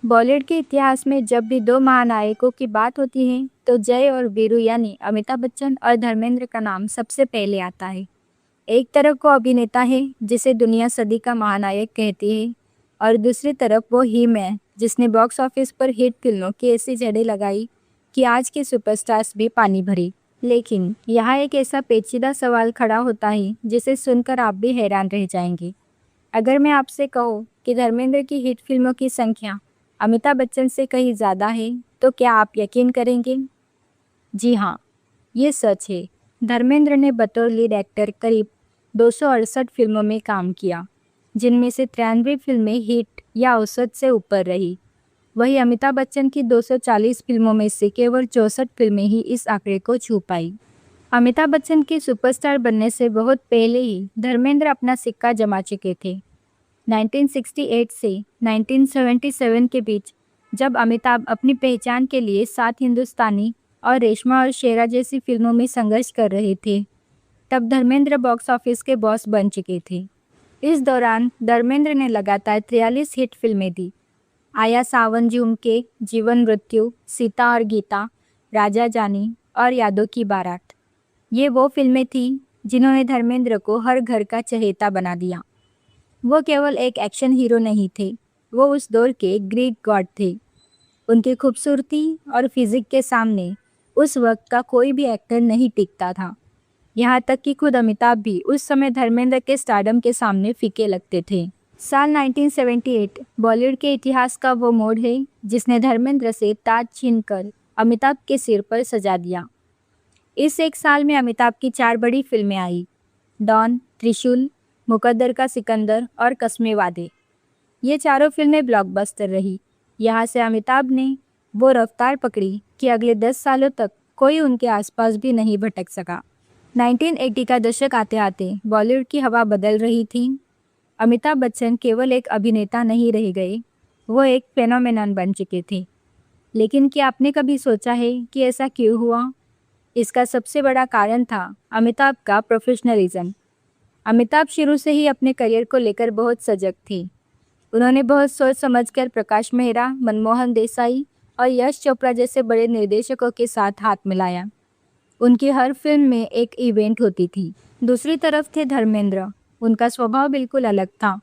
बॉलीवुड के इतिहास में जब भी दो महानायकों की बात होती है तो जय और वीरू यानी अमिताभ बच्चन और धर्मेंद्र का नाम सबसे पहले आता है। एक तरफ वो अभिनेता है जिसे दुनिया सदी का महानायक कहती है और दूसरी तरफ वो हिम है जिसने बॉक्स ऑफिस पर हिट फिल्मों की ऐसी जड़ें लगाई कि आज के सुपरस्टार्स भी पानी भरे। लेकिन यहाँ एक ऐसा पेचीदा सवाल खड़ा होता है जिसे सुनकर आप भी हैरान रह जाएंगे। अगर मैं आपसे कहूँ कि धर्मेंद्र की हिट फिल्मों की संख्या अमिताभ बच्चन से कहीं ज़्यादा है, तो क्या आप यकीन करेंगे? जी हाँ, ये सच है। धर्मेंद्र ने बतौर लीड एक्टर करीब 268 फिल्मों में काम किया, जिनमें से 93 फिल्में हिट या औसत से ऊपर रही। वहीं अमिताभ बच्चन की 240 फिल्मों में से केवल 64 फिल्में ही इस आंकड़े को छू पाई। अमिताभ बच्चन के सुपरस्टार बनने से बहुत पहले ही धर्मेंद्र अपना सिक्का जमा चुके थे। 1968 से 1977 के बीच जब अमिताभ अपनी पहचान के लिए सात हिंदुस्तानी और रेशमा और शेरा जैसी फिल्मों में संघर्ष कर रहे थे, तब धर्मेंद्र बॉक्स ऑफिस के बॉस बन चुके थे। इस दौरान धर्मेंद्र ने लगातार 43 हिट फिल्में दी। आया सावन झुमके, जीवन मृत्यु, सीता और गीता, राजा जानी और यादों की बारात। ये वो फिल्में थीं जिन्होंने धर्मेंद्र को हर घर का चहेता बना दिया। वो केवल एक एक्शन हीरो नहीं थे, वो उस दौर के ग्रीक गॉड थे। उनकी खूबसूरती और फिजिक के सामने उस वक्त का कोई भी एक्टर नहीं टिकता था। यहाँ तक कि खुद अमिताभ भी उस समय धर्मेंद्र के स्टारडम के सामने फीके लगते थे। साल 1978 बॉलीवुड के इतिहास का वो मोड़ है जिसने धर्मेंद्र से ताज छीनकर अमिताभ के सिर पर सजा दिया। इस एक साल में अमिताभ की 4 बड़ी फिल्में आई: डॉन, त्रिशूल, मुकद्दर का सिकंदर और कस्मे वादे। ये चारों फिल्में ब्लॉकबस्टर रही। यहाँ से अमिताभ ने वो रफ्तार पकड़ी कि अगले 10 सालों तक कोई उनके आसपास भी नहीं भटक सका। 1980 का दशक आते आते बॉलीवुड की हवा बदल रही थी। अमिताभ बच्चन केवल एक अभिनेता नहीं रह गए, वो एक फेनोमेनन बन चुके थे। लेकिन क्या आपने कभी सोचा है कि ऐसा क्यों हुआ? इसका सबसे बड़ा कारण था अमिताभ का प्रोफेशनलिज्म। अमिताभ शुरू से ही अपने करियर को लेकर बहुत सजग थे। उन्होंने बहुत सोच समझकर प्रकाश मेहरा, मनमोहन देसाई और यश चोपड़ा जैसे बड़े निर्देशकों के साथ हाथ मिलाया। उनकी हर फिल्म में एक इवेंट होती थी। दूसरी तरफ थे धर्मेंद्र। उनका स्वभाव बिल्कुल अलग था।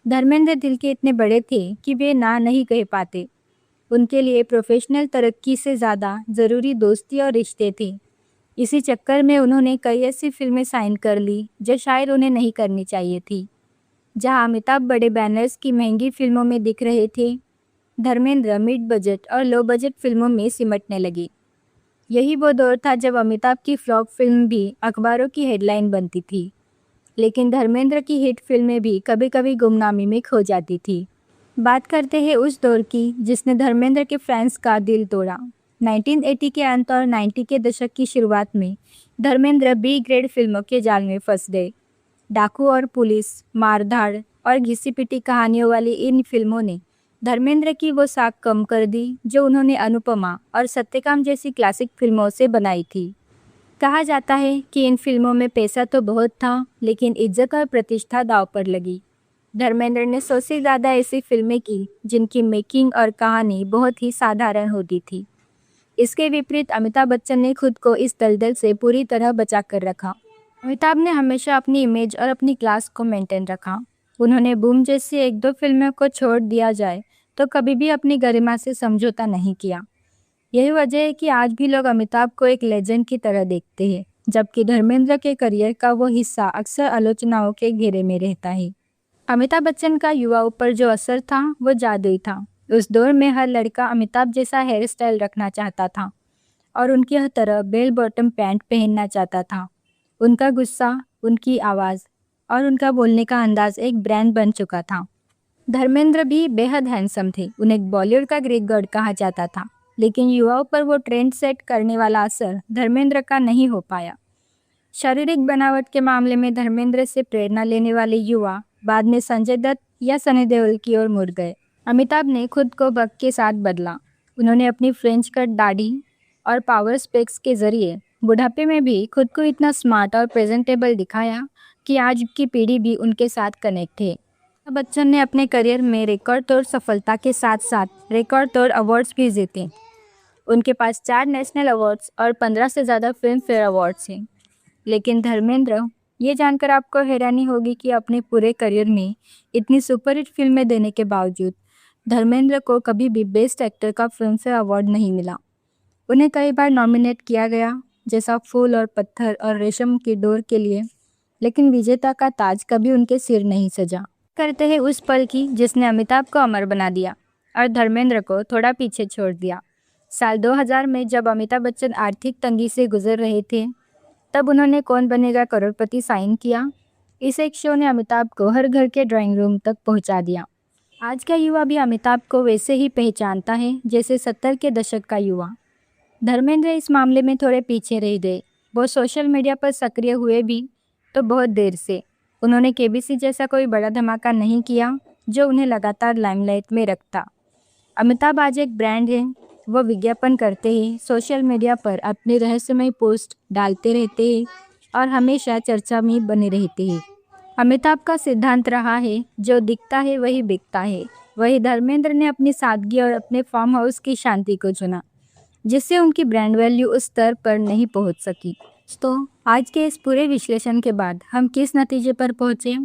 धर्मेंद्र दिल के इतने बड़े थे कि वे ना नहीं कह पाते। उनके लिए प्रोफेशनल तरक्की से ज़्यादा ज़रूरी दोस्ती और रिश्ते थे। इसी चक्कर में उन्होंने कई ऐसी फिल्में साइन कर ली जो शायद उन्हें नहीं करनी चाहिए थी। जहां अमिताभ बड़े बैनर्स की महंगी फिल्मों में दिख रहे थे, धर्मेंद्र मिड बजट और लो बजट फिल्मों में सिमटने लगे। यही वो दौर था जब अमिताभ की फ्लॉप फिल्म भी अखबारों की हेडलाइन बनती थी, लेकिन धर्मेंद्र की हिट फिल्में भी कभी कभी गुमनामी में खो जाती थी। बात करते हैं उस दौर की जिसने धर्मेंद्र के फैंस का दिल तोड़ा। 1980 के अंत और 90 के दशक की शुरुआत में धर्मेंद्र बी ग्रेड फिल्मों के जाल में फंस गए। डाकू और पुलिस, मारधाड़ और घिसी-पिटी कहानियों वाली इन फिल्मों ने धर्मेंद्र की वो साख कम कर दी जो उन्होंने अनुपमा और सत्यकाम जैसी क्लासिक फिल्मों से बनाई थी। कहा जाता है कि इन फिल्मों में पैसा तो बहुत था, लेकिन इज्जत और प्रतिष्ठा दांव पर लगी। धर्मेंद्र ने 100 से ज़्यादा ऐसी फिल्में की जिनकी मेकिंग और कहानी बहुत ही साधारण होती थी। इसके विपरीत अमिताभ बच्चन ने खुद को इस दलदल से पूरी तरह बचा कर रखा। अमिताभ ने हमेशा अपनी इमेज और अपनी क्लास को मेंटेन रखा। उन्होंने बूम जैसी एक दो फिल्मों को छोड़ दिया जाए तो कभी भी अपनी गरिमा से समझौता नहीं किया। यही वजह है कि आज भी लोग अमिताभ को एक लेजेंड की तरह देखते हैं, जबकि धर्मेंद्र के करियर का वो हिस्सा अक्सर आलोचनाओं के घेरे में रहता है। अमिताभ बच्चन का युवाओं पर जो असर था वो जादुई था। उस दौर में हर लड़का अमिताभ जैसा हेयर स्टाइल रखना चाहता था और उनकी हर तरह बेल बॉटम पैंट पहनना चाहता था। उनका गुस्सा, उनकी आवाज़ और उनका बोलने का अंदाज एक ब्रांड बन चुका था। धर्मेंद्र भी बेहद हैंडसम थे। उन्हें बॉलीवुड का ग्रीक गॉड कहा जाता था, लेकिन युवाओं पर वो ट्रेंड सेट करने वाला असर धर्मेंद्र का नहीं हो पाया। शारीरिक बनावट के मामले में धर्मेंद्र से प्रेरणा लेने वाले युवा बाद में संजय दत्त या सनी देओल की ओर मुड़ गए। अमिताभ ने खुद को वक्त के साथ बदला। उन्होंने अपनी फ्रेंच कट दाढ़ी और पावर स्पेक्स के जरिए बुढ़ापे में भी खुद को इतना स्मार्ट और प्रेजेंटेबल दिखाया कि आज की पीढ़ी भी उनके साथ कनेक्ट है। बच्चन ने अपने करियर में रिकॉर्ड तोड़ सफलता के साथ साथ रिकॉर्ड तोड़ अवार्ड्स भी जीते। उनके पास 4 नेशनल अवार्ड्स और 15 से ज़्यादा फिल्म फेयर अवार्ड्स हैं। लेकिन धर्मेंद्र, ये जानकर आपको हैरानी होगी कि अपने पूरे करियर में इतनी सुपरहिट फिल्में देने के बावजूद धर्मेंद्र को कभी भी बेस्ट एक्टर का फिल्म फेयर अवार्ड नहीं मिला। उन्हें कई बार नॉमिनेट किया गया, जैसा फूल और पत्थर और रेशम की डोर के लिए, लेकिन विजेता का ताज कभी उनके सिर नहीं सजा। करते हैं उस पल की जिसने अमिताभ को अमर बना दिया और धर्मेंद्र को थोड़ा पीछे छोड़ दिया। साल 2000 में जब अमिताभ बच्चन आर्थिक तंगी से गुजर रहे थे, तब उन्होंने कौन बनेगा करोड़पति साइन किया। इस एक शो ने अमिताभ को हर घर के ड्राइंग रूम तक पहुंचा दिया। आज का युवा भी अमिताभ को वैसे ही पहचानता है जैसे 70 के दशक का युवा। धर्मेंद्र इस मामले में थोड़े पीछे रह गए। वो सोशल मीडिया पर सक्रिय हुए भी तो बहुत देर से। उन्होंने केबीसी जैसा कोई बड़ा धमाका नहीं किया जो उन्हें लगातार लाइमलाइट में रखता। अमिताभ आज एक ब्रांड है। वो विज्ञापन करते हैं, सोशल मीडिया पर अपने रहस्यमय पोस्ट डालते रहते हैं और हमेशा चर्चा में बने रहते हैं। अमिताभ का सिद्धांत रहा है, जो दिखता है वही बिकता है। वही धर्मेंद्र ने अपनी सादगी और अपने फार्म हाउस की शांति को चुना, जिससे उनकी ब्रांड वैल्यू उस स्तर पर नहीं पहुंच सकी। तो आज के इस पूरे विश्लेषण के बाद हम किस नतीजे पर पहुंचे?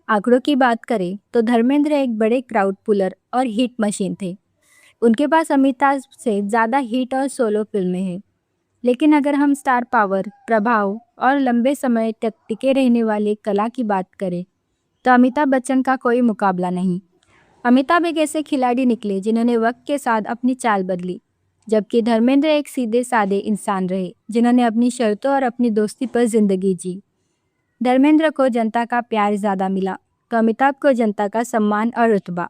आंकड़ों की बात करें तो धर्मेंद्र एक बड़े क्राउड पुलर और हिट मशीन थे। उनके पास अमिताभ से ज़्यादा हिट और सोलो फिल्में हैं। लेकिन अगर हम स्टार पावर, प्रभाव और लंबे समय तक टिके रहने वाले कला की बात करें तो अमिताभ बच्चन का कोई मुकाबला नहीं। अमिताभ एक ऐसे खिलाड़ी निकले जिन्होंने वक्त के साथ अपनी चाल बदली, जबकि धर्मेंद्र एक सीधे साधे इंसान रहे जिन्होंने अपनी शर्तों और अपनी दोस्ती पर जिंदगी जी। धर्मेंद्र को जनता का प्यार ज़्यादा मिला तो अमिताभ को जनता का सम्मान और रुतबा।